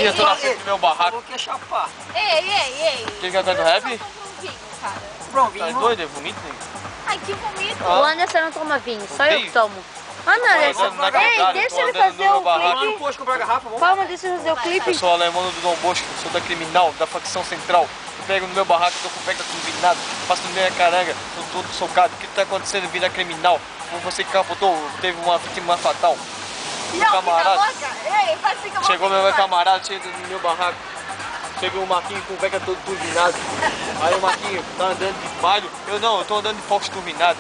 Aqui eu tô na frente do meu barraco. Falou que ia chapar. Ei. Quem quer do rap? Vinho, cara. Comprou um Tá vinho. doido? É vomito, nego? Ai, que vomito. Ah. O Anderson não toma vinho, só eu que Odeio. tomo. Anderson, Tô andando na ei, quebrada, deixa tô ele andando no fazer meu o barraco. Lá no clipe. posto comprar garrafa, vamos? Calma, deixa eu fazer o Eu clipe. sou alemão do Dom Bosco, sou da criminal, da facção central. Eu pego no meu barraco, tô com o peca turbinado, passo no meio da caranga, tô todo socado. O que tá acontecendo, vida criminal? Você que capotou, teve uma vítima fatal. Meu camarada. Ei, vai ficar Chegou meu camarada, chega no meu barraco. Chegou o Marquinho com o peca todo turbinado. Aí o Marquinho tá andando de palho. Eu tô andando de foco turbinado.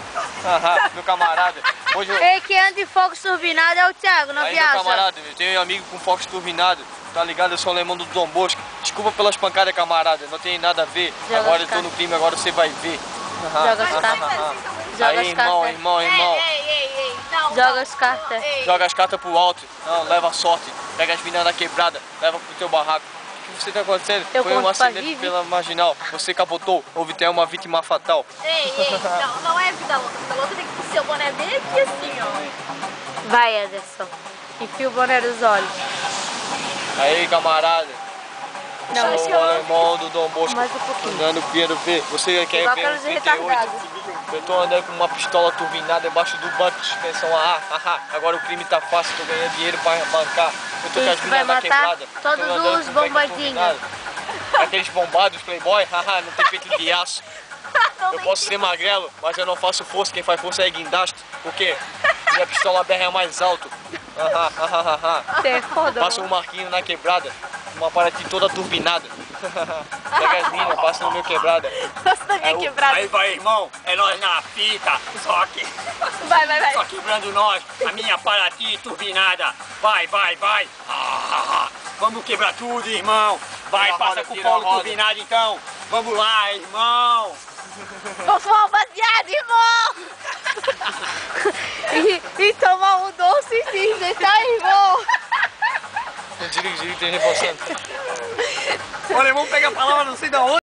Meu camarada. Hoje eu... Ei, quem anda de fogo turbinado é o Thiago, não Aí meu viaja? camarada, eu tenho um amigo com foco turbinado. Tá ligado? Eu sou alemão do Dom Bosco. Desculpa pelas pancadas, camarada. Não tem nada a ver. Joga Agora as eu tô no crime, agora você vai ver. Joga as cartas. Joga Aí, as irmão, cartas. irmão. Ei. Não, Joga as cartas. Ei. Joga as cartas pro alto. Não, leva a sorte. Pega as meninas da quebrada, leva pro teu barraco. O que você tá acontecendo? Eu Foi um conto pra acidente Vivi. pela marginal. Você capotou. Houve até uma vítima fatal. Ei, não é vida louca. Vida louca tem que ter seu boné bem aqui assim, ó. Vai, Anderson. Enfia o boné nos olhos. Aí, camarada. Não, Sou o alemão do Dom Bosco. Mais um pouquinho. Andando quero ver. Você quer Igual ver aqueles um 38? retardados. Eu tô andando com uma pistola turbinada debaixo do banco de suspensão. Agora o crime tá fácil, tô ganhando dinheiro pra bancar. Eu tô com as Isso vai meninas da matar quebrada. todos tô andando os com o peca bombadinhos. turbinado. Aqueles bombados, playboy, não tem peito de aço. Eu posso ser magrelo, mas eu não faço força. Quem faz força é guindaste. Por quê? Minha pistola berra é mais alto. Você é foda. Passa um marquinho na quebrada. Uma parede toda turbinada. Pega as minas, passa no meu quebrada. Você também quebrado. Aí vai, irmão. É nós na fita. Só que... Vai. Só quebrando nós. A minha Paraty turbinada. Vai. Vamos quebrar tudo, irmão. Vai, Tira a passa roda, com o tira a polo roda. turbinado então. Vamos lá, irmão. Vou fumar um baseado, irmão. E tomar um docezinho, tá, irmão? Desliga, tem repousando. O alemão pega a palavra não sei da onde.